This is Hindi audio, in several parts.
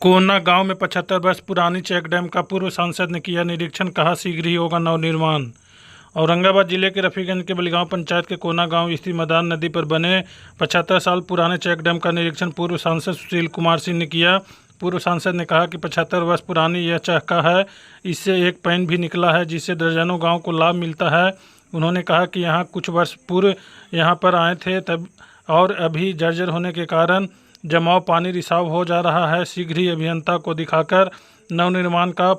कोना गांव में 75 वर्ष पुरानी चेक डैम का पूर्व सांसद ने किया निरीक्षण, कहा शीघ्र ही होगा नवनिर्माण। औरंगाबाद जिले के रफीगंज के बलिगांव पंचायत के कोना गांव स्थित मदान नदी पर बने 75 साल पुराने चेक डैम का निरीक्षण पूर्व सांसद सुशील कुमार सिंह ने किया। पूर्व सांसद ने कहा कि 75 वर्ष पुरानी यह चहका है, इससे एक पैन भी निकला है जिससे दर्जनों गाँव को लाभ मिलता है। उन्होंने कहा कि यहाँ कुछ वर्ष पूर्व यहाँ पर आए थे तब और अभी जर्जर होने के कारण जमाव पानी रिसाव हो जा रहा है। शीघ्र ही अभियंता को दिखाकर नवनिर्माण का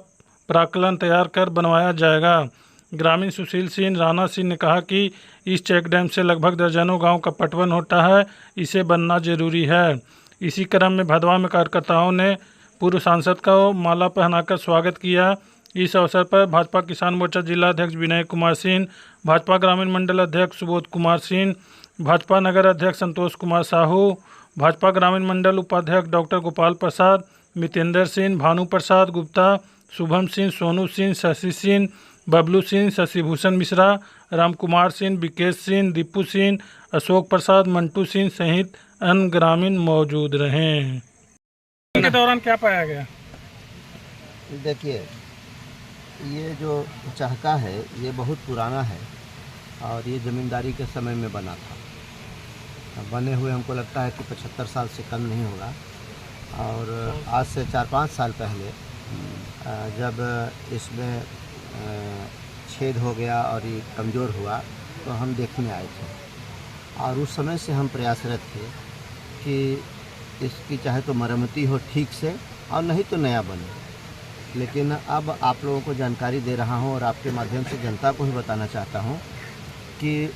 प्राक्कलन तैयार कर बनवाया जाएगा। ग्रामीण सुशील सिंह राणा सिंह ने कहा कि इस चेक डैम से लगभग दर्जनों गांव का पटवन होता है, इसे बनना जरूरी है। इसी क्रम में भदवा में कार्यकर्ताओं ने पूर्व सांसद का माला पहनाकर स्वागत किया। इस अवसर पर भाजपा किसान मोर्चा जिला अध्यक्ष विनय कुमार सिंह, भाजपा ग्रामीण मंडल अध्यक्ष सुबोध कुमार सिंह, भाजपा नगर अध्यक्ष संतोष कुमार साहू, भाजपा ग्रामीण मंडल उपाध्यक्ष डॉक्टर गोपाल प्रसाद, मितेंद्र सिंह, भानु प्रसाद गुप्ता, शुभम सिंह, सोनू सिंह, शशि सिंह, बबलू सिंह, शशिभूषण मिश्रा, राम कुमार सिंह, विकेश सिंह, दीपू सिंह, अशोक प्रसाद, मंटू सिंह सहित अन्य ग्रामीण मौजूद रहे। के दौरान क्या पाया गया? देखिए, ये जो चहका है ये बहुत पुराना है और ये ज़मींदारी के समय में बना था। बने हुए हमको लगता है कि 75 साल से कम नहीं होगा। और आज से 4-5 साल पहले जब इसमें छेद हो गया और ये कमज़ोर हुआ तो हम देखने आए थे और उस समय से हम प्रयासरत थे कि इसकी चाहे तो मरम्मती हो ठीक से और नहीं तो नया बने। लेकिन अब आप लोगों को जानकारी दे रहा हूं और आपके माध्यम से जनता को ही बताना चाहता हूं कि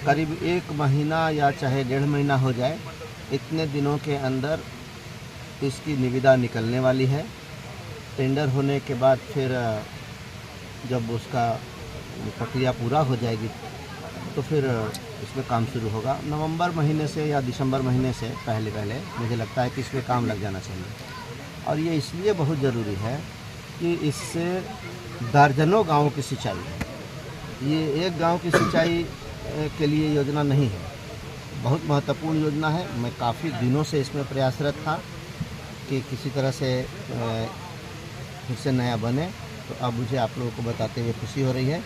करीब 1 महीना या चाहे 1.5 महीना हो जाए, इतने दिनों के अंदर इसकी निविदा निकलने वाली है। टेंडर होने के बाद फिर जब उसका प्रक्रिया पूरा हो जाएगी तो फिर इसमें काम शुरू होगा। नवंबर महीने से या दिसंबर महीने से पहले मुझे लगता है कि इसमें काम लग जाना चाहिए। और ये इसलिए बहुत ज़रूरी है कि इससे दर्जनों गाँवों की सिंचाई है। ये एक गांव की सिंचाई के लिए योजना नहीं है, बहुत महत्वपूर्ण योजना है। मैं काफ़ी दिनों से इसमें प्रयासरत था कि किसी तरह से फिर से नया बने। तो अब मुझे आप लोगों को बताते हुए खुशी हो रही है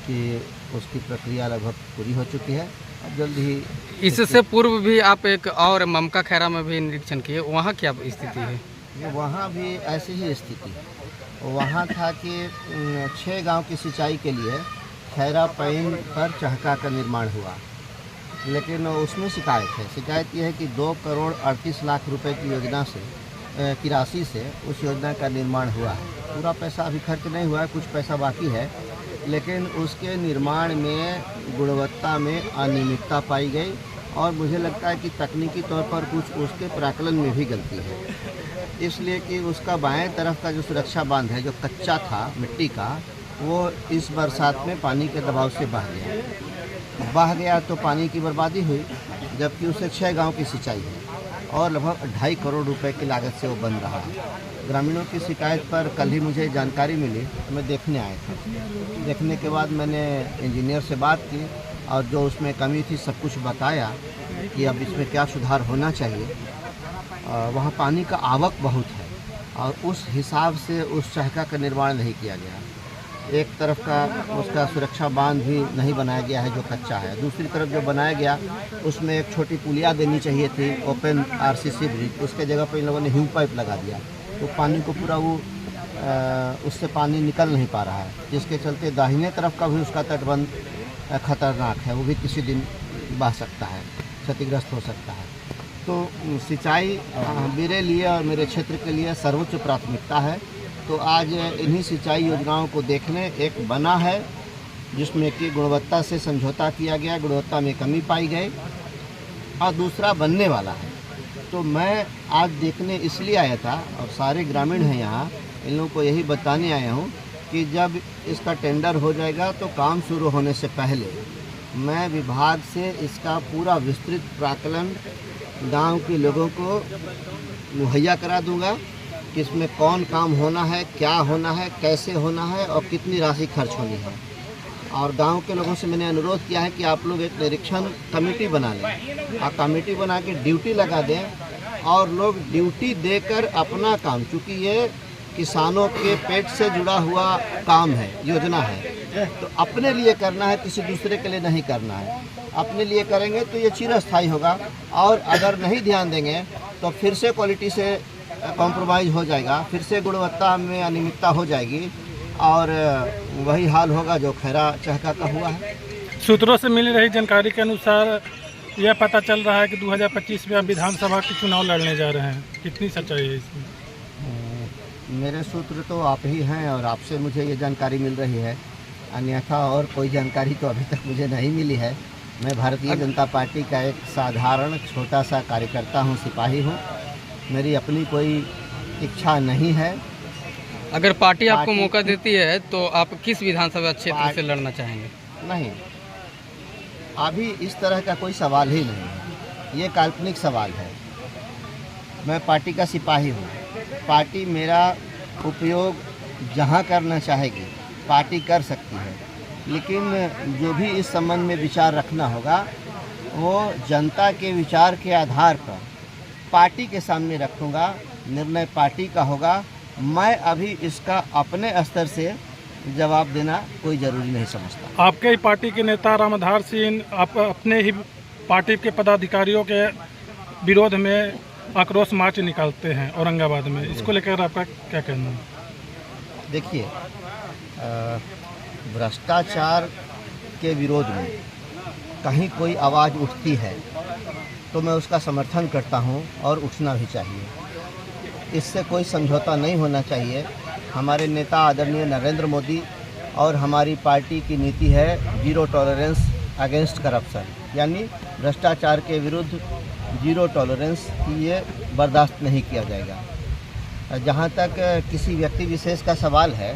कि उसकी प्रक्रिया लगभग पूरी हो चुकी है। अब जल्द ही इससे पूर्व भी आप एक और ममका खैरा में भी निरीक्षण किए, वहाँ क्या स्थिति है? वहाँ भी ऐसी ही स्थिति है। वहाँ था कि 6 गाँव की सिंचाई के लिए खैरा पैन पर चहका का निर्माण हुआ, लेकिन उसमें शिकायत यह है कि 2 करोड़ 38 लाख रुपए की योजना से की राशि से उस योजना का निर्माण हुआ है। पूरा पैसा अभी खर्च नहीं हुआ है, कुछ पैसा बाकी है, लेकिन उसके निर्माण में गुणवत्ता में अनियमितता पाई गई और मुझे लगता है कि तकनीकी तौर पर कुछ उसके प्राक्कलन में भी गलती है। इसलिए कि उसका बाएं तरफ का जो सुरक्षा बांध है जो कच्चा था मिट्टी का, वो इस बरसात में पानी के दबाव से बह गया तो पानी की बर्बादी हुई, जबकि उसे 6 गांव की सिंचाई है और लगभग 2.5 करोड़ रुपए की लागत से वो बन रहा है। ग्रामीणों की शिकायत पर कल ही मुझे जानकारी मिली तो मैं देखने आया था। देखने के बाद मैंने इंजीनियर से बात की और जो उसमें कमी थी सब कुछ बताया कि अब इसमें क्या सुधार होना चाहिए। वहाँ पानी का आवक बहुत है और उस हिसाब से उस चहका का निर्माण नहीं किया गया। एक तरफ का उसका सुरक्षा बांध भी नहीं बनाया गया है जो कच्चा है, दूसरी तरफ जो बनाया गया उसमें एक छोटी पुलिया देनी चाहिए थी, ओपन आरसीसी ब्रिज, उसके जगह पर इन लोगों ने ह्यू पाइप लगा दिया तो पानी को पूरा वो उससे पानी निकल नहीं पा रहा है, जिसके चलते दाहिने तरफ का भी उसका तटबंध खतरनाक है, वो भी किसी दिन बह सकता है, क्षतिग्रस्त हो सकता है। तो सिंचाई मेरे लिए और मेरे क्षेत्र के लिए सर्वोच्च प्राथमिकता है। तो आज इन्हीं सिंचाई योजनाओं को देखने एक बना है जिसमें कि गुणवत्ता से समझौता किया गया, गुणवत्ता में कमी पाई गई, और दूसरा बनने वाला है। तो मैं आज देखने इसलिए आया था और सारे ग्रामीण हैं यहाँ, इन लोगों को यही बताने आया हूँ कि जब इसका टेंडर हो जाएगा तो काम शुरू होने से पहले मैं विभाग से इसका पूरा विस्तृत प्राक्कलन गाँव के लोगों को मुहैया करा दूँगा कि इसमें कौन काम होना है, क्या होना है, कैसे होना है और कितनी राशि खर्च होनी है। और गांव के लोगों से मैंने अनुरोध किया है कि आप लोग एक निरीक्षण कमेटी बना लें और कमेटी बना के ड्यूटी लगा दें और लोग ड्यूटी देकर अपना काम, चूँकि ये किसानों के पेट से जुड़ा हुआ काम है, योजना है, तो अपने लिए करना है, किसी दूसरे के लिए नहीं करना है। अपने लिए करेंगे तो ये चिरस्थायी होगा, और अगर नहीं ध्यान देंगे तो फिर से क्वालिटी से कॉम्प्रोमाइज़ हो जाएगा, फिर से गुणवत्ता में अनियमितता हो जाएगी, और वही हाल होगा जो खैरा चहका का हुआ है। सूत्रों से मिल रही जानकारी के अनुसार यह पता चल रहा है कि 2025 में आप विधानसभा के चुनाव लड़ने जा रहे हैं, कितनी सच्चाई है इसमें? मेरे सूत्र तो आप ही हैं और आपसे मुझे ये जानकारी मिल रही है, अन्यथा और कोई जानकारी तो अभी तक मुझे नहीं मिली है। मैं भारतीय जनता पार्टी का एक साधारण छोटा सा कार्यकर्ता हूँ, सिपाही हूँ। मेरी अपनी कोई इच्छा नहीं है। अगर पार्टी आपको मौका देती है तो आप किस विधानसभा क्षेत्र से लड़ना चाहेंगे? नहीं, अभी इस तरह का कोई सवाल ही नहीं है, ये काल्पनिक सवाल है। मैं पार्टी का सिपाही हूँ। पार्टी मेरा उपयोग जहाँ करना चाहेगी पार्टी कर सकती है, लेकिन जो भी इस संबंध में विचार रखना होगा वो जनता के विचार के आधार पर पार्टी के सामने रखूँगा, निर्णय पार्टी का होगा। मैं अभी इसका अपने स्तर से जवाब देना कोई ज़रूरी नहीं समझता। आपके ही पार्टी के नेता रामधार सिंह आप अपने ही पार्टी के पदाधिकारियों के विरोध में आक्रोश मार्च निकालते हैं औरंगाबाद में, इसको लेकर आपका क्या कहना है? देखिए, भ्रष्टाचार के विरोध में कहीं कोई आवाज़ उठती है तो मैं उसका समर्थन करता हूं, और उठना भी चाहिए। इससे कोई समझौता नहीं होना चाहिए। हमारे नेता आदरणीय नरेंद्र मोदी और हमारी पार्टी की नीति है जीरो टॉलरेंस अगेंस्ट करप्शन, यानी भ्रष्टाचार के विरुद्ध जीरो टॉलरेंस, ये बर्दाश्त नहीं किया जाएगा। जहाँ तक किसी व्यक्ति विशेष का सवाल है,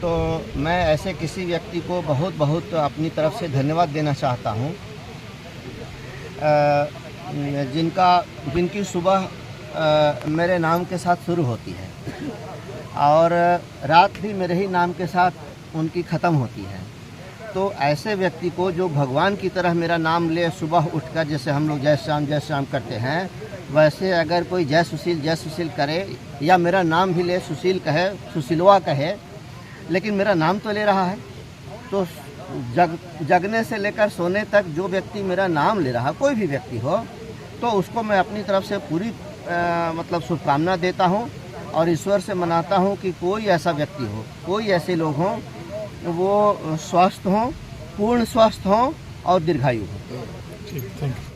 तो मैं ऐसे किसी व्यक्ति को बहुत बहुत अपनी तरफ से धन्यवाद देना चाहता हूँ, जिनकी सुबह मेरे नाम के साथ शुरू होती है और रात भी मेरे ही नाम के साथ उनकी ख़त्म होती है। तो ऐसे व्यक्ति को जो भगवान की तरह मेरा नाम ले सुबह उठकर, जैसे हम लोग जय श्याम करते हैं, वैसे अगर कोई जय सुशील करे या मेरा नाम भी ले, सुशील कहे, सुशीलवा कहे, लेकिन मेरा नाम तो ले रहा है, तो जगने से लेकर सोने तक जो व्यक्ति मेरा नाम ले रहा, कोई भी व्यक्ति हो, तो उसको मैं अपनी तरफ से पूरी मतलब शुभकामना देता हूँ, और ईश्वर से मनाता हूँ कि कोई ऐसा व्यक्ति हो, कोई ऐसे लोग हों, वो स्वस्थ हों, पूर्ण स्वस्थ हों और दीर्घायु हों। ठीक, थैंक यू।